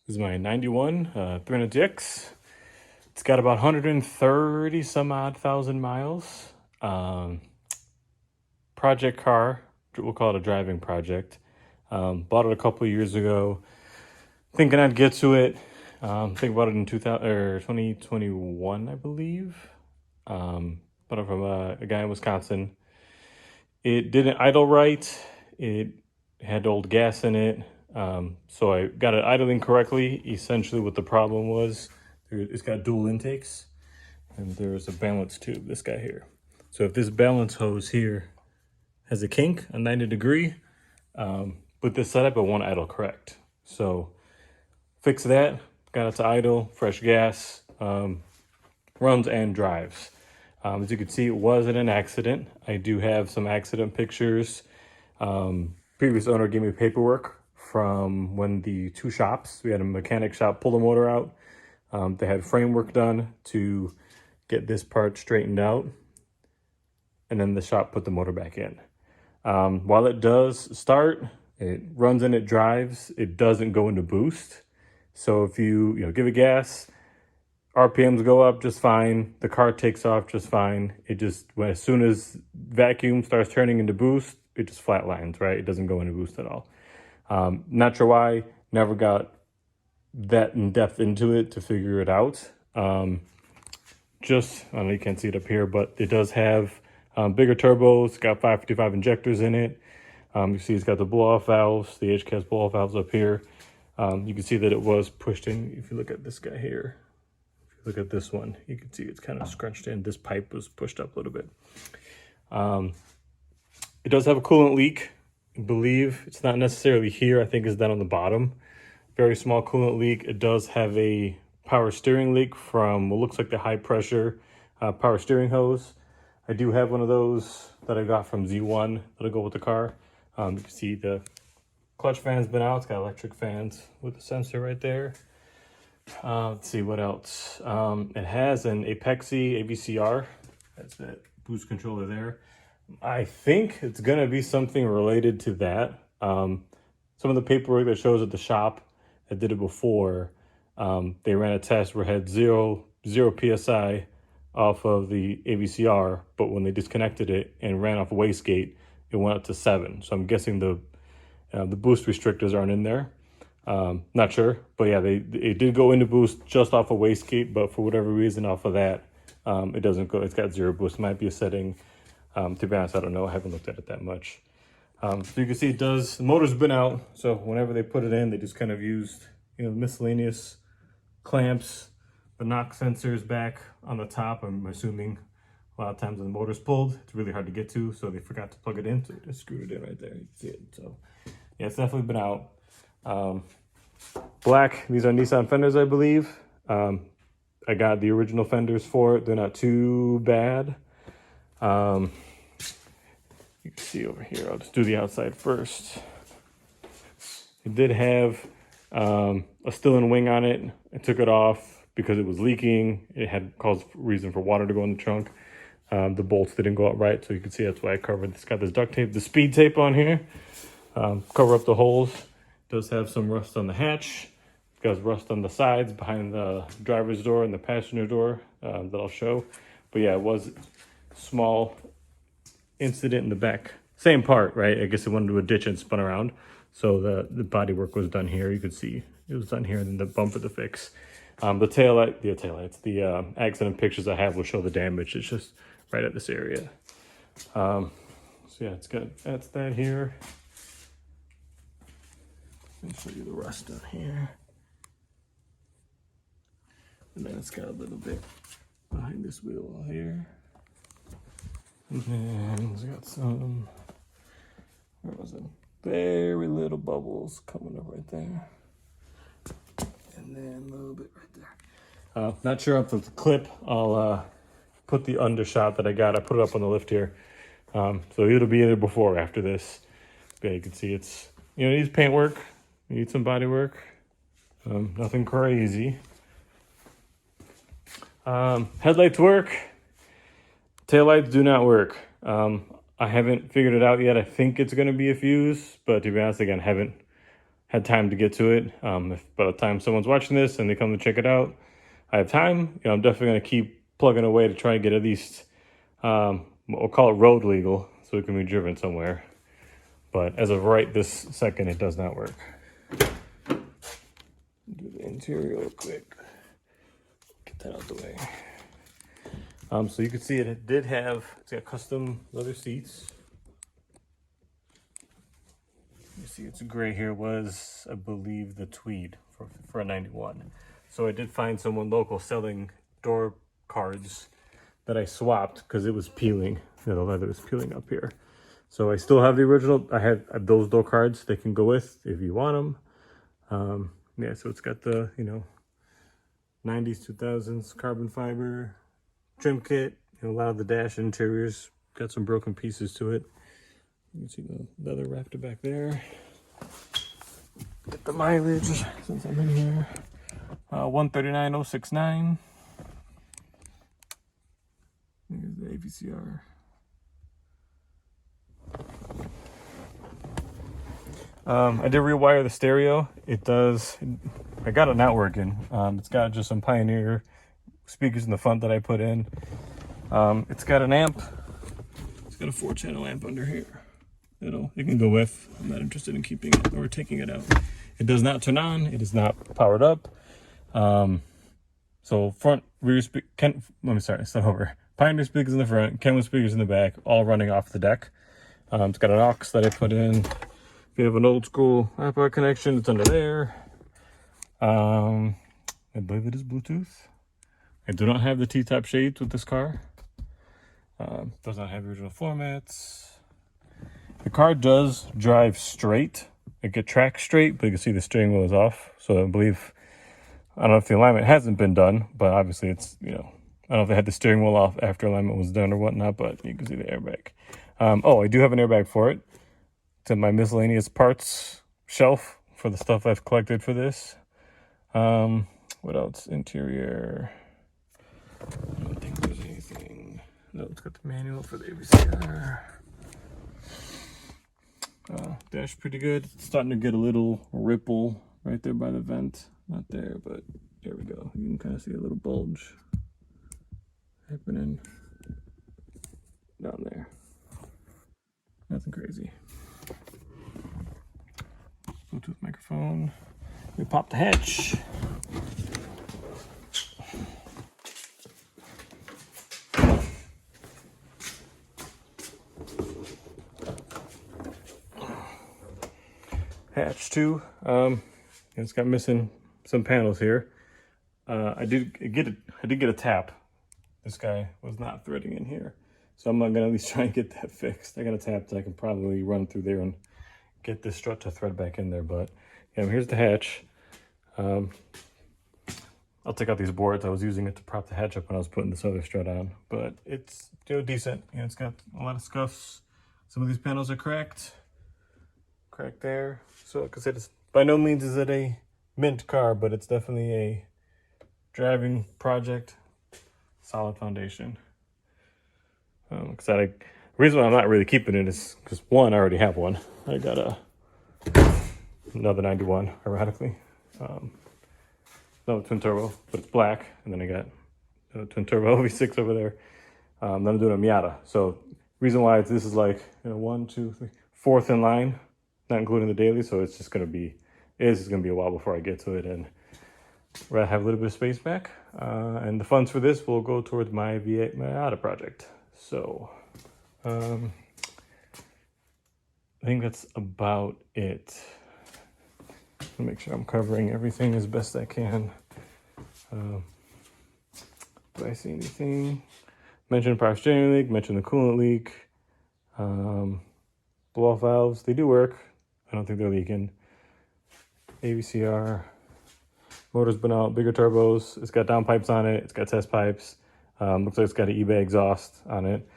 This is my 91 300zx. It's got about 130 some odd thousand miles. Project car, we'll call it a driving project. Bought it a couple of years ago, thinking I'd get to it. Think about it in 2021, I believe. Bought it from a guy in Wisconsin. It didn't idle right. It had old gas in it. So I got it idling correctly. Essentially what the problem was, it's got dual intakes and there's a balance tube, this guy here. So if this balance hose here has a kink, a 90-degree, with this setup, it won't idle correct. So fix that, got it to idle, fresh gas, runs and drives. As you can see, it wasn't an accident. I do have some accident pictures. Previous owner gave me paperwork from when the two shops, we had a mechanic shop pull the motor out. They had framework done to get this part straightened out. And then the shop put the motor back in. While it does start, it runs and it drives, it doesn't go into boost. So if you give it gas, RPMs go up just fine. The car takes off just fine. It just, as soon as vacuum starts turning into boost, it just flatlines, right? It doesn't go into boost at all. Not sure why, never got that in depth into it to figure it out. I know you can't see it up here, but it does have bigger turbos. It's got 555 injectors in it. You see it's got the blow-off valves, the HCAS blow-off valves up here. You can see that it was pushed in. If you look at this guy here, if you look at this one, you can see it's kind of scrunched in. This pipe was pushed up a little bit. It does have a coolant leak. I believe it's not necessarily here. I think it's down on the bottom. Very small coolant leak. It does have a power steering leak from what looks like the high pressure power steering hose. I do have one of those that I got from Z1 that'll go with the car. You can see the clutch fan's been out. It's got electric fans with the sensor right there. Let's see what else. It has an Apexi AVCR. That's that boost controller there. I think it's gonna be something related to that. Some of the paperwork that shows at the shop that did it before, they ran a test where it had zero PSI off of the AVCR, but when they disconnected it and ran off a wastegate, it went up to 7. So I'm guessing the boost restrictors aren't in there. Not sure, but yeah, it did go into boost just off a wastegate, but for whatever reason off of that, it doesn't go. It's got 0 boost. It might be a setting. To be honest, I don't know. I haven't looked at it that much. So you can see the motor's been out. So whenever they put it in, they just kind of used, miscellaneous clamps, the knock sensors back on the top. I'm assuming a lot of times when the motor's pulled, it's really hard to get to. So they forgot to plug it in. So they just screwed it in right there. You can see it. So yeah, it's definitely been out. Black, these are Nissan fenders, I believe. I got the original fenders for it. They're not too bad. You can see over here, I'll just do the outside first. It did have a still-in wing on it. I took it off because it was leaking. It had caused reason for water to go in the trunk. The bolts didn't go out right, so you can see that's why I covered. It's got this duct tape, the speed tape on here. Cover up the holes. It does have some rust on the hatch. It got rust on the sides behind the driver's door and the passenger door that I'll show. But yeah, it was small incident in the back. Same part, right? I guess it went into a ditch and spun around. So the body work was done here. You could see it was done here, and then the bumper to fix. The accident pictures I have will show the damage. It's just right at this area. So yeah, that's that here. Let me show you the rust down here. And then it's got a little bit behind this wheel here. And then it's got some, where was it? Very little bubbles coming up right there. And then a little bit right there. Not sure if it's a clip. I'll put the undershot that I got. I put it up on the lift here. So it'll be either before or after this. But yeah, you can see it's, it needs paint work. It needs some body work. Nothing crazy. Headlights work. Taillights do not work. I haven't figured it out yet. I think it's going to be a fuse, but to be honest, again, haven't had time to get to it. If by the time someone's watching this and they come to check it out, I have time, I'm definitely going to keep plugging away to try and get at least, we'll call it road legal, so it can be driven somewhere. But as of right this second, it does not work. Do the interior real quick. Get that out the way. So you can see it's got custom leather seats. You see it's gray here was, I believe, the tweed for a 91. So I did find someone local selling door cards that I swapped because it was peeling. The leather was peeling up here. So I still have the original. I have those door cards they can go with if you want them. Yeah, so it's got the, 90s, 2000s carbon fiber trim kit. A lot of the dash interiors got some broken pieces to it. You can see the leather wrapped back there. Get the mileage since I'm in here. 139,069. Here's the AVCR. I did rewire the stereo. I got it not working. It's got just some Pioneer speakers in the front that I put in. It's got an amp. It's got a 4-channel amp under here. It can go with. I'm not interested in keeping it or taking it out. It does not turn on. It is not powered up. So front, rear start over. Pioneer speakers in the front, Kenwood speakers in the back, all running off the deck. It's got an aux that I put in. If you have an old school iPod connection, it's under there. I believe it is Bluetooth. I do not have the T-top shades with this car. Does not have original floor mats. The car does drive straight. It gets track straight, but you can see the steering wheel is off. So I don't know if the alignment hasn't been done, but obviously it's, I don't know if they had the steering wheel off after alignment was done or whatnot, but you can see the airbag. I do have an airbag for it. It's in my miscellaneous parts shelf for the stuff I've collected for this. What else? Interior. I don't think there's anything. No, it's got the manual for the AVCR. Dash pretty good. It's starting to get a little ripple right there by the vent. Not there, but there we go. You can kind of see a little bulge happening down there. Nothing crazy. Bluetooth microphone. We pop the hatch. Hatch 2. It's got missing some panels here. I did get a tap. This guy was not threading in here, so I'm gonna at least try and get that fixed. I got a tap that I can probably run through there and get this strut to thread back in there. But yeah, here's the hatch. I'll take out these boards. I was using it to prop the hatch up when I was putting this other strut on, but it's decent. It's got a lot of scuffs. Some of these panels are cracked there. So like I said, it's by no means is it a mint car, but it's definitely a driving project. Solid foundation. The reason why I'm not really keeping it is because one, I already have one. I got another 91, ironically. No twin turbo, but it's black. And then I got a twin turbo V6 over there. Then I'm doing a Miata. So reason why this is like 1, 2, 3, fourth in line, not including the daily. So it's just gonna be a while before I get to it, and I have a little bit of space back. And the funds for this will go towards my V8 Miata project. So I think that's about it. I'll make sure I'm covering everything as best I can. Do I see anything? Mention power steering leak, mention the coolant leak. Blow-off valves, they do work. I don't think they're leaking. AVCR. Motor's been out, bigger turbos. It's got downpipes on it. It's got test pipes. Looks like it's got an eBay exhaust on it.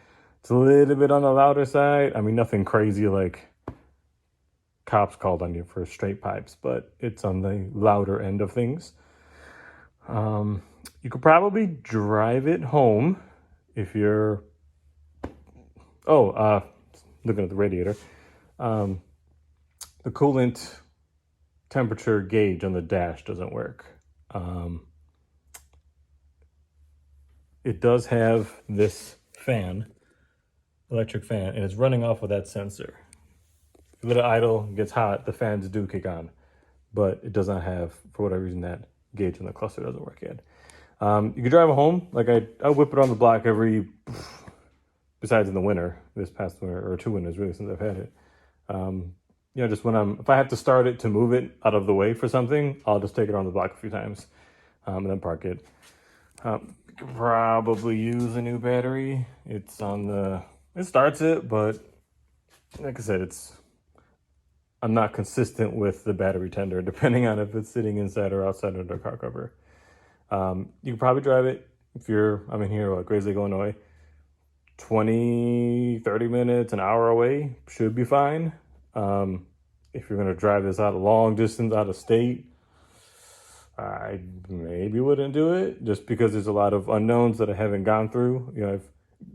It's a little bit on the louder side. I mean, nothing crazy like cops called on you for straight pipes, but it's on the louder end of things. You could probably drive it home if you're... looking at the radiator. The coolant temperature gauge on the dash doesn't work. It does have this fan, electric fan, and it's running off of that sensor. If you let it idle, it gets hot, the fans do kick on, but it does not have, for whatever reason, that gauge on the cluster doesn't work yet. You can drive it home. Like I whip it on the block every, besides in the winter, this past winter, or 2 winters really since I've had it. You know, just when if I have to start it to move it out of the way for something, I'll just take it on the block a few times and then park it. Could probably use a new battery. It's on it starts it, but like I said, I'm not consistent with the battery tender, depending on if it's sitting inside or outside under a car cover. You can probably drive it if I'm in here, Grays Lake, Illinois, 20, 30 minutes, an hour away, should be fine. If you're gonna drive this out a long distance out of state, I maybe wouldn't do it, just because there's a lot of unknowns that I haven't gone through. You know, I've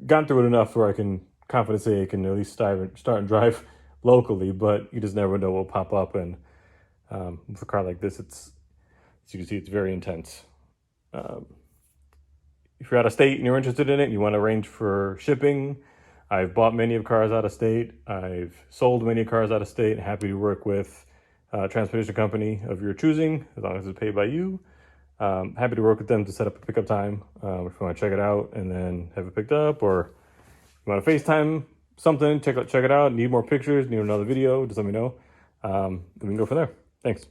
gone through it enough where I can confidently say I can at least start and drive locally, but you just never know what will pop up. And with a car like this, as you can see, it's very intense. If you're out of state and you're interested in it, you want to arrange for shipping, I've bought many of cars out of state. I've sold many cars out of state. Happy to work with a transportation company of your choosing, as long as it's paid by you. Happy to work with them to set up a pickup time if you want to check it out and then have it picked up, or you want to FaceTime something, check it out, need more pictures, need another video, just let me know. We can go from there. Thanks.